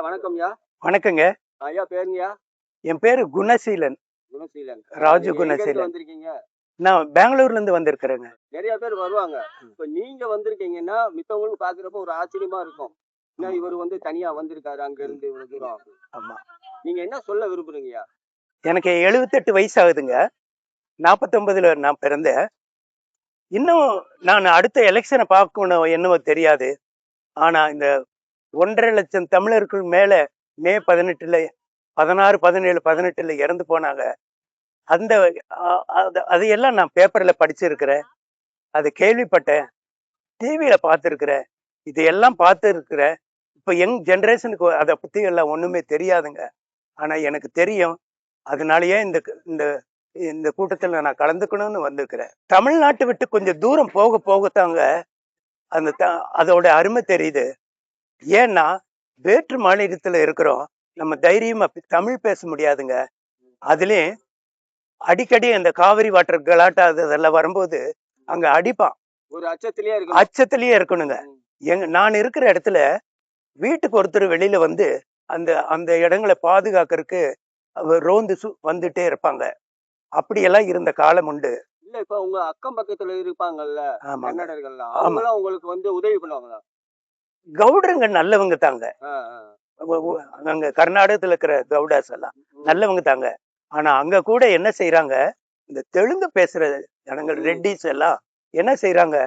வணக்கம்யா. வணக்கங்க. ஐயா பேருங்கய்யா? என் பேரு குணசீலன். குணசீலன். ராஜு நீங்க எங்க இருந்து குணசீலன். வந்திருக்கீங்க? நான் பெங்களூர்ல இருந்து வந்திருக்கிறேங்க. நெறைய பேர் வருவாங்க. இப்ப நீங்க வந்திருக்கீங்கன்னா, மித்தவங்களுக்கு பார்க்குறப்போ ஒரு ஆச்சரியமா இருக்கும். என்ன ஆமா. இவரு வந்து தனியா வந்திருக்காரு அங்க ம். இருந்து இவ்வளவு தூரம். ஆமா. நீங்க என்ன சொல்ல விரும்புறீங்கய்யா? எனக்கு 78 வயசு ஆகுதுங்க. 49ல நான் பிறந்தேன். இன்னும் நான் அடுத்த எலெக்ஷனை பார்க்கணும் என்னவோ தெரியாது. ஆனா இந்த 1,50,000 தமிழர்கள் மேல மே 18ல 16, 17, 18ல இறந்து போனாங்க. அந்த அதையெல்லாம் நான் பேப்பர்ல படிச்சிருக்கிறேன். அதை கேள்விப்பட்டேன். டிவியில பார்த்துருக்கிறேன். இதையெல்லாம் பார்த்துருக்கிறேன். இப்போ யங் ஜென்ரேஷனுக்கு அதை பற்றி எல்லாம் ஒன்றுமே தெரியாதுங்க. ஆனால் எனக்கு தெரியும். அதனாலயே இந்த இந்த இந்த கூட்டத்தில் நான் கலந்துக்கணும்னு வந்திருக்கிறேன். தமிழ்நாட்டை விட்டு கொஞ்சம் தூரம் போக போகத்தாங்க அந்த அதோட அருமை தெரியுது. ஏன்னா வேற்று மாநிலத்தில் இருக்கிறோம். நம்ம தைரியமா தமிழ் பேச முடியாதுங்க. அதுலேயும் அடிக்கடி அந்த காவிரி வாட்டர் கலாட்டா அதெல்லாம் வரும்போது அங்கே அடிப்பான். ஒரு அச்சத்திலேயே அச்சத்திலேயே இருக்கணுங்க. நான் இருக்கிற இடத்துல வீட்டுக்கு ஒருத்தர் வெளியில வந்து அந்த அந்த இடங்களை பாதுகாக்கிறதுக்கு ரோந்து வந்துட்டே இருப்பாங்க. அப்படியெல்லாம் இருந்த காலம் உண்டு. இல்ல இப்ப உங்க அக்கம் பக்கத்துல இருப்பாங்கல்ல கன்னடர்கள்லாம், ஆமா. அவங்களாம் உங்களுக்கு வந்து உதவி பண்ணுவாங்களா? கவுடருங்க நல்லவங்க தாங்க. அங்க கர்நாடகத்துல இருக்கிற கவுடாஸ் எல்லாம் நல்லவங்க தாங்க. ஆனா அங்க கூட என்ன செய்யறாங்க, இந்த தெலுங்கு பேசுற ஜனங்கள் ரெட்டிஸ் எல்லாம் என்ன செய்யறாங்க,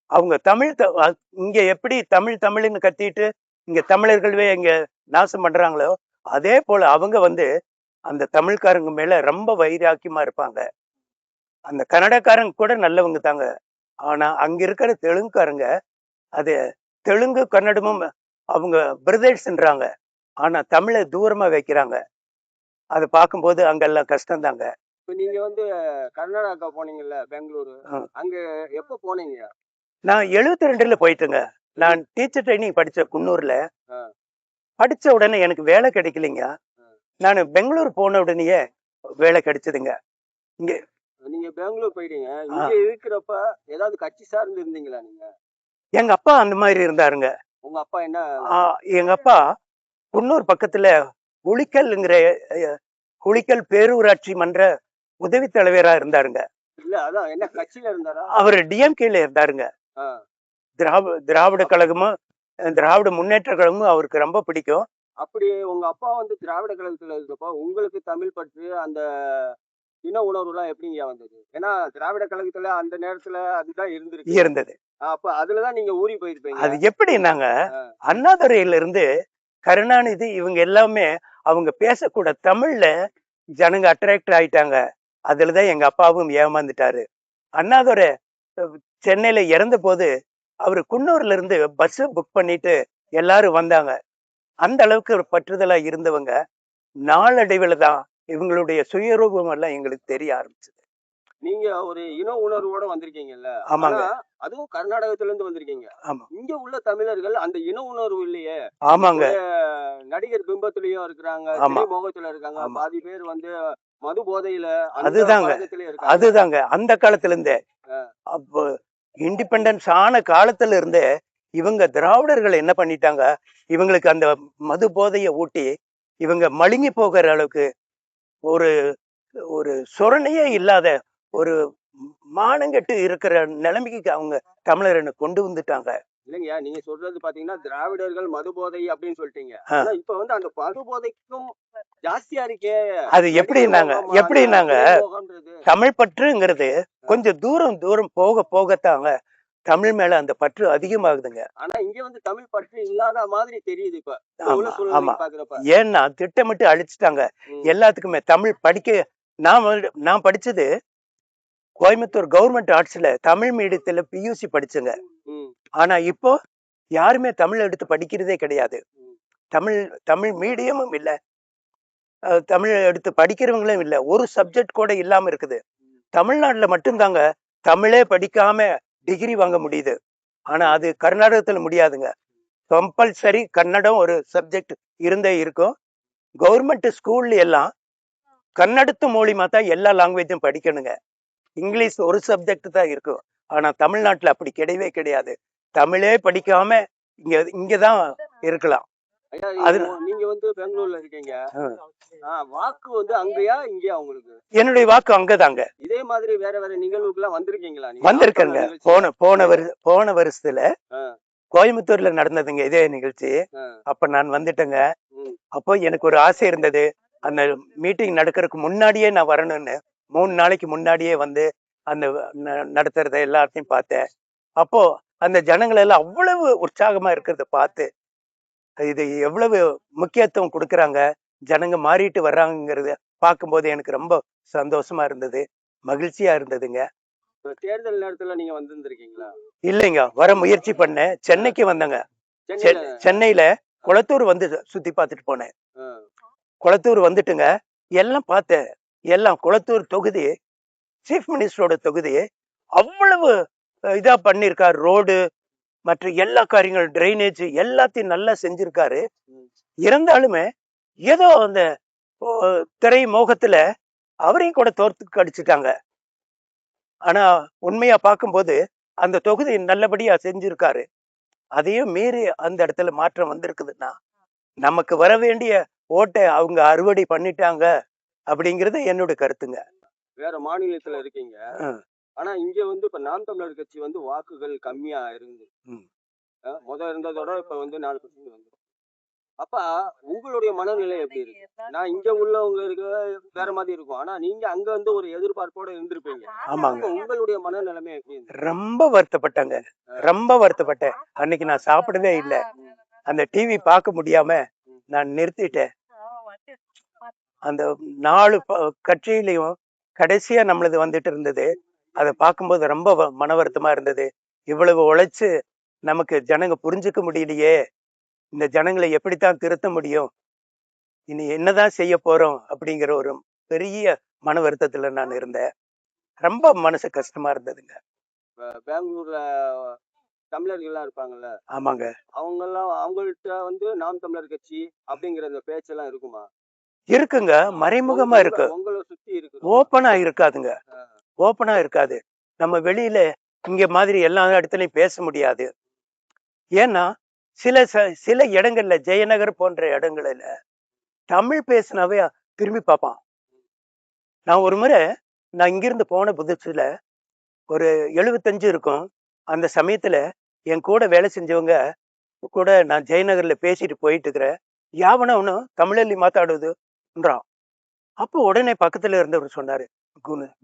அவங்க தமிழ் இங்க எப்படி தமிழ் தமிழ்னு கத்திட்டு இங்க தமிழர்களே இங்க நாசம் பண்றாங்களோ அதே போல அவங்க வந்து அந்த தமிழ்காரங்க மேல ரொம்ப வைராக்கியமா இருப்பாங்க. அந்த கன்னடக்காரங்க கூட நல்லவங்க தாங்க. ஆனா அங்க இருக்கிற தெலுங்குக்காரங்க அது தெலுங்கு கன்னடமும் அவங்க பிரதர்ஸ்ன்றாங்க. ஆனா தமிழை தூரமா வைக்கிறாங்க. அதை பார்க்கும்போது அங்கெல்லாம் கஷ்டம் தாங்க. இப்ப நீங்க வந்து கர்நாடகா போனீங்கல்ல பெங்களூரு, அங்க எப்ப போனீங்க? நான் 72ல போயிட்டுங்க. நான் டீச்சர் ட்ரைனிங் படிச்ச குன்னூர்ல. படிச்ச உடனே எனக்கு வேலை கிடைக்கலைங்க. நான் பெங்களூர் போன உடனேயே வேலை கிடைச்சதுங்க. இங்க நீங்க பெங்களூர் போயிட்டீங்க. இங்க இருக்கிறப்ப ஏதாவது கட்சி சார்ந்து இருந்தீங்களா நீங்க? எங்க அப்பா அந்த மாதிரி இருந்தாருங்க. உங்க அப்பா என்ன? எங்க அப்பா குன்னூர் பக்கத்துல குளிக்கல் பேரூராட்சி மன்ற உதவி தலைவரா இருந்தாருங்க. இல்ல அதான் என்ன கட்சியில இருந்தாரா? அவர் டிஎம்கேல இருந்தாருங்க. திராவிட கழகமும் திராவிட முன்னேற்ற கழகமும் அவருக்கு ரொம்ப பிடிக்கும். அப்படி உங்க அப்பா வந்து திராவிட கழகத்துல இருக்கப்போ உங்களுக்கு தமிழ் பற்று அந்த இன உணர்வு எல்லாம் எப்படிங்க வந்தது? ஏன்னா திராவிட கழகத்துல அந்த நேரத்துல அதுதான் இருந்தது. அப்ப அதுலதான் நீங்க ஊறி போயிருப்பீங்க. அது எப்படின்னாங்க, அண்ணாதுரையில இருந்து கருணாநிதி இவங்க எல்லாமே அவங்க பேசக்கூட தமிழ்ல ஜனங்க அட்ராக்ட் ஆயிட்டாங்க. அதுலதான் எங்க அப்பாவும் ஏமாந்துட்டாரு. அண்ணாதுரை சென்னையில இறந்த போது அவரு குன்னூர்ல இருந்து பஸ் புக் பண்ணிட்டு எல்லாரும் வந்தாங்க. அந்த அளவுக்கு ஒரு பற்றுதலா இருந்தவங்க. நாளடைவுல தான் இவங்களுடைய சுயரூபம் எல்லாம் எங்களுக்கு தெரிய ஆரம்பிச்சது. நீங்க ஒரு இன உணர்வோட வந்திருக்கீங்கல்ல? ஆமாங்க. அதுவும் கர்நாடகத்துல இருந்து வந்திருக்கீங்க. ஆமா. இங்க உள்ள தமிழர்கள் அந்த இன உணர்வு இல்லையே. ஆமாங்க. நடிகர் பிம்பத்திலயும் இருக்கிறாங்க, திரைமுகத்துல இருக்காங்க. பாதி பேர் வந்து மது போதையில அதுதாங்க அந்த காலத்துல இருந்தே. அப்போ இண்டிபெண்டன்ஸ் ஆன காலத்துல இருந்தே இவங்க திராவிடர்கள் என்ன பண்ணிட்டாங்க, இவங்களுக்கு அந்த மது போதையை ஊட்டி இவங்க மழுங்கி போகிற அளவுக்கு ஒரு ஒரு சொரணையே இல்லாத ஒரு மானங்கெட்டு இருக்கிற நிலைமைக்கு அவங்க தமிழரை கொண்டு வந்துட்டாங்க. இல்லைங்க, நீங்க சொல்றது பாத்தீங்கன்னா திராவிடர்கள் மது போதை அப்படின்னு சொல்லிட்டீங்க. இப்ப வந்து அந்த மது போதைக்கும் ஜாஸ்தியா இருக்கே. அது எப்படின்னாங்க தமிழ் பற்றுங்கிறது கொஞ்சம் தூரம் போக போகத்தாங்க தமிழ் மேல அந்த பற்று அதிகமாகுதுங்க. ஆனா இங்க வந்து தமிழ் பற்று இல்லாத மாதிரி தெரியுது இப்ப. ஆமா. ஏன்னா திட்டமிட்டு அழிச்சுட்டாங்க எல்லாத்துக்குமே. தமிழ் படிக்க நான் படிச்சது கோயம்புத்தூர் கவர்மெண்ட் ஆர்ட்ஸ்ல தமிழ் மீடியத்துல பியூசி படிச்சுங்க. ஆனா இப்போ யாருமே தமிழ் எடுத்து படிக்கிறதே கிடையாது. தமிழ் மீடியமும் இல்ல, தமிழ் எடுத்து படிக்கிறவங்களும் இல்ல. ஒரு சப்ஜெக்ட் கூட இல்லாம இருக்குது. தமிழ்நாட்டுல மட்டும்தாங்க தமிழே படிக்காம டிகிரி வாங்க முடியுது. ஆனா அது கர்நாடகத்துல முடியாதுங்க. கம்பல்சரி கன்னடம் ஒரு சப்ஜெக்ட் இருந்தே இருக்கும். கவர்மெண்ட் ஸ்கூல்ல எல்லாம் கன்னடத்து மூலியமா தான் எல்லா லாங்குவேஜும் படிக்கணுங்க. இங்கிலீஷ் ஒரு சப்ஜெக்ட் தான் இருக்கும். ஆனா தமிழ்நாட்டுல அப்படி கிடையவே கிடையாது. தமிழே படிக்காம இங்கதான் இருக்கலாம். ஐயா, அது நீங்க வந்து பெங்களூர்ல இருக்கீங்க. ஆ. வாக்கு வந்து அங்கயா இங்கயா உங்களுக்கு? என்னுடைய வாக்கு அங்கதாங்க. இதே மாதிரி வேற வேற நிகழ்வுக்குலாம் வந்திருக்கீங்களா நீங்க? வந்திருக்கேங்க. போன வருஷத்துல ஆ, கோயம்புத்தூர்ல நடந்ததுங்க இதே நிகழ்ச்சி. ஆ, அப்ப நான் வந்துட்டேங்க. ம், அப்போ எனக்கு ஒரு ஆசை இருந்தது. அந்த மீட்டிங் நடக்கிறதுக்கு முன்னாடியே நான் வரணும்னு 3 நாளைக்கு முன்னாடியே வந்து அந்த நடத்துறத எல்லாத்தையும் பார்த்தேன். அப்போ அந்த ஜனங்கள் எல்லாம் அவ்வளவு உற்சாகமா இருக்கிறத பார்த்து இது எவ்வளவு முக்கியத்துவம் கொடுக்கறாங்க, ஜனங்க மாறிட்டு வர்றாங்கங்கிறத பார்க்கும்போது எனக்கு ரொம்ப சந்தோஷமா இருந்தது, மகிழ்ச்சியா இருந்ததுங்க. இப்ப தேர்தல் நேரத்துல நீங்க வந்திருந்திருக்கீங்களா? இல்லைங்க, வர முயற்சி பண்ணேன். சென்னைக்கு வந்தேங்க. சென்னையில? சென்னையில குளத்தூர் வந்து சுத்தி பார்த்துட்டு போனேன். ஆ, குளத்தூர் வந்துட்டுங்க, எல்லாம் பார்த்தேன். எல்லாம் குளத்தூர் தொகுதி சீஃப் மினிஸ்டரோட தொகுதி அவ்வளவு இதா பண்ணியிருக்காரு. ரோடு மற்ற எல்லா காரியங்கள், டிரைனேஜ் எல்லாத்தையும் நல்லா செஞ்சிருக்காரு. ம். இருந்தாலுமே ஏதோ அந்த ஓ, திரை மோகத்துல அவரையும் கூட தோற்று அடிச்சுட்டாங்க. ஆனா உண்மையா பார்க்கும்போது அந்த தொகுதி நல்லபடியா செஞ்சிருக்காரு. அதையும் மீறி அந்த இடத்துல மாற்றம் வந்திருக்குதுன்னா நமக்கு வர வேண்டிய ஓட்டை அவங்க அறுவடை பண்ணிட்டாங்க அப்படிங்கிறது என்னோட கருத்துங்க. வேற மாநிலத்துல இருக்கீங்க. ஆ. ஆனா இங்க வந்து இப்ப நாம் தமிழர் கட்சி வந்து வாக்குகள் கம்மியா இருந்து ம். இருந்ததோட இப்ப வந்து 4% வந்து. அப்ப உங்களுடைய மனநிலை எப்படி இருக்கு? நான் இங்க உள்ளவங்களுக்கு வேற மாதிரி இருக்கும். ஆனா நீங்க அங்க வந்து ஒரு எதிர்பார்ப்போட இருந்திருப்பீங்க. ஆமாங்க. அப்ப உங்களுடைய மனநிலைமை எப்படி இருந்துச்சு? ரொம்ப வருத்தப்பட்டாங்க. ரொம்ப வருத்தப்பட்டேன். அன்னைக்கு நான் சாப்பிடவே இல்லை. அந்த டிவி பார்க்க முடியாம நான் நிறுத்திட்டேன். அந்த 4 கட்சியிலையும் கடைசியா நம்மளது வந்துட்டு இருந்தது. அதை பார்க்கும்போது ரொம்ப மன வருத்தமா இருந்தது. இவ்வளவு உழைச்சு நமக்கு ஜனங்க புரிஞ்சுக்க முடியலையே, இந்த ஜனங்களை எப்படித்தான் திருத்த முடியும், இனி என்னதான் செய்ய போறோம் அப்படிங்கிற ஒரு பெரிய மன வருத்தத்துல நான் இருந்தேன். ரொம்ப மனசு கஷ்டமா இருந்ததுங்க. பெங்களூர்ல தமிழர்கள்லாம் இருப்பாங்கல்ல, ஆமாங்க. அவங்கள்ட்ட வந்து நாம் தமிழர் கட்சி அப்படிங்கிற அந்த பேச்செல்லாம் இருக்குமா? இருக்குங்க, மறைமுகமா இருக்கு. உங்களை சுத்தி இருக்கு. ஓப்பனா இருக்காதுங்க. ஓப்பனா இருக்காது. நம்ம வெளியில இங்க மாதிரி எல்லா இடத்துலயும் பேச முடியாது. ஏன்னா சில இடங்கள்ல ஜெயநகர் போன்ற இடங்கள்ல தமிழ் பேசினாவே திரும்பி பார்ப்பான். நான் ஒரு முறை நான் இங்கிருந்து போன புதுசுல ஒரு 75 இருக்கும். அந்த சமயத்துல என் கூட வேலை செஞ்சவங்க கூட நான் ஜெயநகர்ல பேசிட்டு போயிட்டு இருக்கிறேன். யாவனும் தமிழಲ್ಲಿ மாத்தாடுதுன்றான். அப்போ உடனே பக்கத்துல இருந்தவர் சொன்னாரு,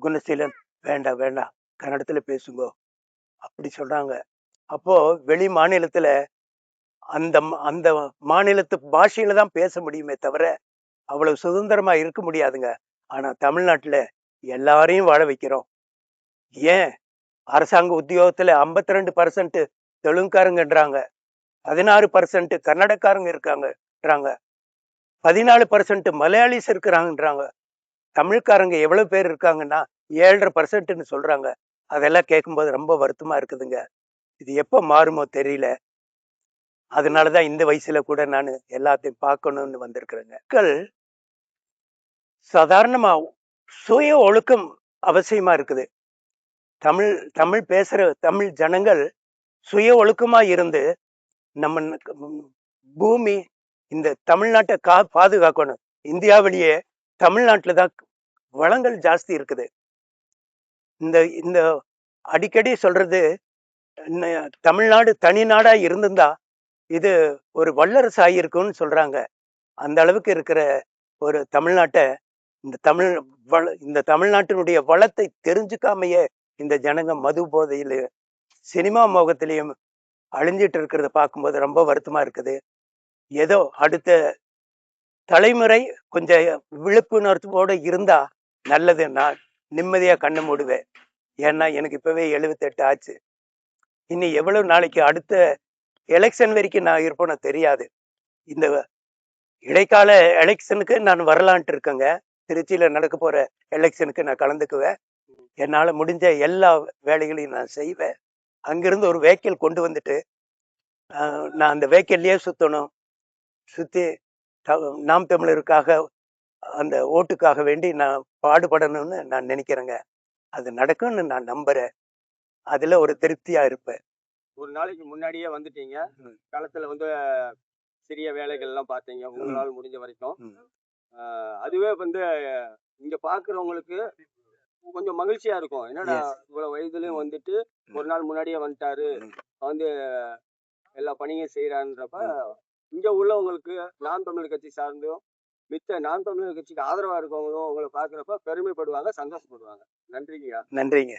குணசீலன், வேண்டாம் வேண்டாம், கன்னடத்துல பேசுங்கோ அப்படி சொல்றாங்க. அப்போ வெளி மாநிலத்துல அந்த அந்த மாநிலத்து பாஷையில தான் பேச முடியுமே தவிர அவ்வளவு சுதந்திரமா இருக்க முடியாதுங்க. ஆனா தமிழ்நாட்டுல எல்லாரையும் வாழ வைக்கிறோம். ஏன் அரசாங்க உத்தியோகத்துல 52% தெலுங்குக்காரங்கன்றாங்க, 16% கன்னடக்காரங்க இருக்காங்கன்றாங்க, 14% மலையாளிஸ் இருக்கிறாங்கன்றாங்க. தமிழ்காரங்க எவ்வளவு பேர் இருக்காங்கன்னா 7.5% சொல்றாங்க. அதெல்லாம் கேட்கும்போது ரொம்ப வருத்தமா இருக்குதுங்க. இது எப்ப மாறுமோ தெரியல. அதனாலதான் இந்த வயசுல கூட நான் எல்லாத்தையும் பார்க்கணும்னு வந்திருக்கிறேங்க. மக்கள் சாதாரணமா சுய ஒழுக்கம் அவசியமா இருக்குது. தமிழ் தமிழ் பேசுற தமிழ் ஜனங்கள் சுய ஒழுக்கமா இருந்து நம்ம பூமி இந்த தமிழ்நாட்டை பாதுகாக்கணும். இந்தியாவிலேயே தமிழ்நாட்டுல தான் வளங்கள் ஜாஸ்தி இருக்குது. இந்த இந்த அடிக்கடி சொல்றது, தமிழ்நாடு தனி நாடா இருந்திருந்தா இது ஒரு வல்லரசு ஆகியிருக்கும்னு சொல்றாங்க. அந்த அளவுக்கு இருக்கிற ஒரு தமிழ்நாட்டை இந்த தமிழ்நாட்டினுடைய வளத்தை தெரிஞ்சுக்காமையே இந்த ஜனங்க மது போதையில சினிமா மோகத்திலையும் அழிஞ்சிட்டு இருக்கிறத பார்க்கும்போது ரொம்ப வருத்தமா இருக்குது. ஏதோ அடுத்த தலைமுறை கொஞ்சம் விழிப்புணர்வோட இருந்தா நல்லது. நான் நிம்மதியா கண்ணு மூடுவேன். ஏன்னா எனக்கு இப்பவே 78 ஆச்சு. இனி எவ்வளவு நாளைக்கு அடுத்த எலெக்ஷன் வரைக்கும் நான் இருப்பேன்னு தெரியாது. இந்த இடைக்கால எலெக்ஷனுக்கு நான் வரலான்ட்டு இருக்கேங்க. திருச்சியில நடக்க போற எலெக்ஷனுக்கு நான் கலந்துக்குவேன். என்னால முடிஞ்ச எல்லா வேலைகளையும் நான் செய்வேன். அங்கிருந்து ஒரு வெஹிக்கிள் கொண்டு வந்துட்டு நான் அந்த வெஹிக்கிள்லயே சுத்தணும். சுத்தி நாம் தமிழருக்காக அந்த ஓட்டுக்காக வேண்டி நான் பாடுபடணும்னு நான் நினைக்கிறேங்க. அது நடக்கும்னு நான் நம்புறேன். அதுல ஒரு திருப்தியா இருப்பேன். ஒரு நாளைக்கு முன்னாடியே வந்துட்டீங்க. களத்துல வந்து சிறிய வேலைகள் எல்லாம் பார்த்தீங்க ம், உங்களால முடிஞ்ச வரைக்கும். ம். அதுவே வந்து இங்க பாக்குறவங்களுக்கு கொஞ்சம் மகிழ்ச்சியா இருக்கும். என்னடா Yes. இவ்வளவு வயதுலயும் ம், வந்துட்டு ஒரு ம், நாள் முன்னாடியே வந்துட்டாரு, ம். வந்து எல்லா பணியும் செய்யறான்றப்ப ம். இங்க உள்ளவங்களுக்கு நாம் தமிழர் கட்சி சார்ந்தும் மித்த நாம் தமிழர் கட்சிக்கு ஆதரவா இருக்கவங்களும் உங்களை பாக்குறப்ப பெருமைப்படுவாங்க, சந்தோஷப்படுவாங்க. நன்றிங்கய்யா. நன்றிங்க.